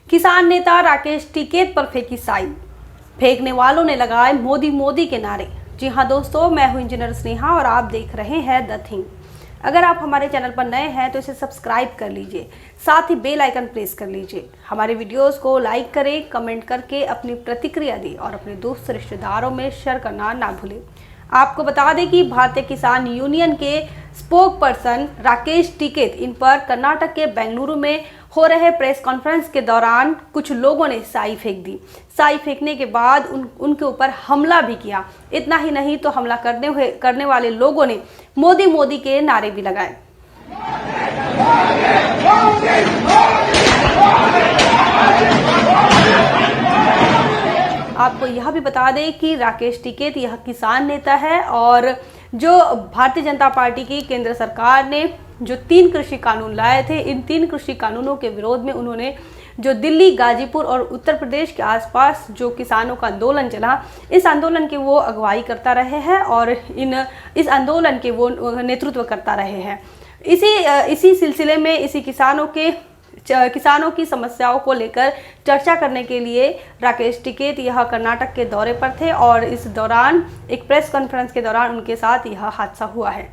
किसान नेता राकेश टिकैत पर फेंकी साई, फेंकने वालों ने लगाए मोदी मोदी के नारे। जी हां दोस्तों, मैं हूं इंजीनियर स्नेहा और आप देख रहे हैं द थिंग। अगर आप हमारे चैनल पर नए हैं तो इसे सब्सक्राइब कर लीजिए, साथ ही बेल आइकन प्रेस कर लीजिए। हमारे वीडियोस को लाइक करें, कमेंट करके अपनी प्रतिक्रिया दें और अपने दोस्त रिश्तेदारों में शेयर करना ना भूलें। आपको बता दें कि भारतीय किसान यूनियन के स्पोक पर्सन राकेश टिकैत इन पर कर्नाटक के बेंगलुरु में हो रहे प्रेस कॉन्फ्रेंस के दौरान कुछ लोगों ने साई फेंक दी। साई फेंकने के बाद उनके ऊपर हमला भी किया। इतना ही नहीं तो हमला करने वाले लोगों ने मोदी मोदी के नारे भी लगाए। आपको यह भी बता दें कि राकेश टिकैत यह किसान नेता है और जो भारतीय जनता पार्टी की केंद्र सरकार ने जो 3 कृषि कानून लाए थे, इन 3 कृषि कानूनों के विरोध में उन्होंने जो दिल्ली, गाजीपुर और उत्तर प्रदेश के आसपास जो किसानों का आंदोलन चला, इस आंदोलन के वो अगुवाई करता रहे हैं और इस आंदोलन के वो नेतृत्व करता रहे हैं। इसी सिलसिले में किसानों की समस्याओं को लेकर चर्चा करने के लिए राकेश टिकैत यह कर्नाटक के दौरे पर थे और इस दौरान एक प्रेस कॉन्फ्रेंस के दौरान उनके साथ यह हादसा हुआ है।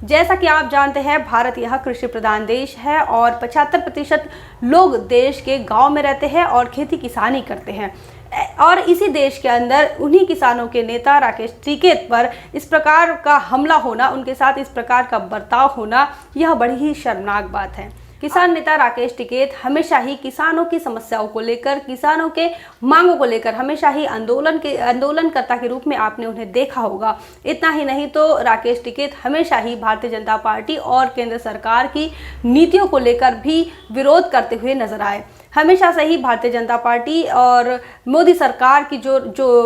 जैसा कि आप जानते हैं, भारत यह कृषि प्रधान देश है और 75% लोग देश के गांव में रहते हैं और खेती किसानी करते हैं। और इसी देश के अंदर उन्हीं किसानों के नेता राकेश टिकैत पर इस प्रकार का हमला होना, उनके साथ इस प्रकार का बर्ताव होना, यह बड़ी ही शर्मनाक बात है। किसान नेता राकेश टिकैत हमेशा ही किसानों की समस्याओं को लेकर, किसानों के मांगों को लेकर हमेशा ही आंदोलनकर्ता के रूप में आपने उन्हें देखा होगा। इतना ही नहीं तो राकेश टिकैत हमेशा ही भारतीय जनता पार्टी और केंद्र सरकार की नीतियों को लेकर भी विरोध करते हुए नजर आए। हमेशा से ही भारतीय जनता पार्टी और मोदी सरकार की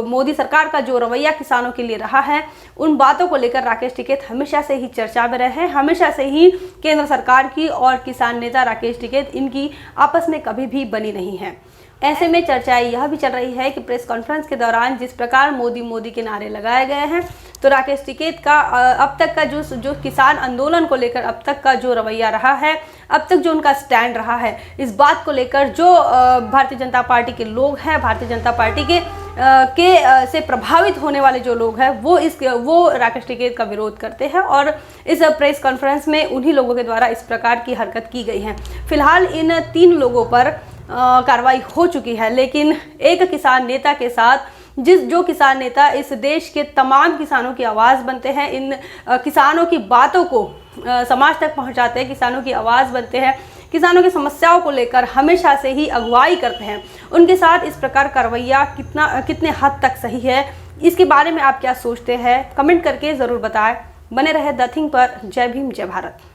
मोदी सरकार का जो रवैया किसानों के लिए रहा है, उन बातों को लेकर राकेश टिकैत हमेशा से ही चर्चा में रहे हैं। हमेशा से ही केंद्र सरकार की और किसान नेता राकेश टिकैत इनकी आपस में कभी भी बनी नहीं है। ऐसे में चर्चाएं यह भी चल रही है कि प्रेस कॉन्फ्रेंस के दौरान जिस प्रकार मोदी मोदी के नारे लगाए गए हैं, तो राकेश टिकैत का अब तक का जो किसान आंदोलन को लेकर अब तक का जो रवैया रहा है, अब तक जो उनका स्टैंड रहा है, इस बात को लेकर जो भारतीय जनता पार्टी के लोग हैं, भारतीय जनता पार्टी से प्रभावित होने वाले जो लोग हैं, वो राकेश टिकैत का विरोध करते हैं और इस प्रेस कॉन्फ्रेंस में उन्हीं लोगों के द्वारा इस प्रकार की हरकत की गई है। फिलहाल इन 3 लोगों पर कार्रवाई हो चुकी है, लेकिन एक किसान नेता के साथ जो किसान नेता इस देश के तमाम किसानों की आवाज़ बनते हैं, इन किसानों की बातों को समाज तक पहुंचाते हैं, किसानों की आवाज़ बनते हैं, किसानों की समस्याओं को लेकर हमेशा से ही अगुवाई करते हैं, उनके साथ इस प्रकार का रवैया कितने हद तक सही है, इसके बारे में आप क्या सोचते हैं? कमेंट करके ज़रूर बताएं। बने रहे द थिंग पर। जय भीम, जय भारत।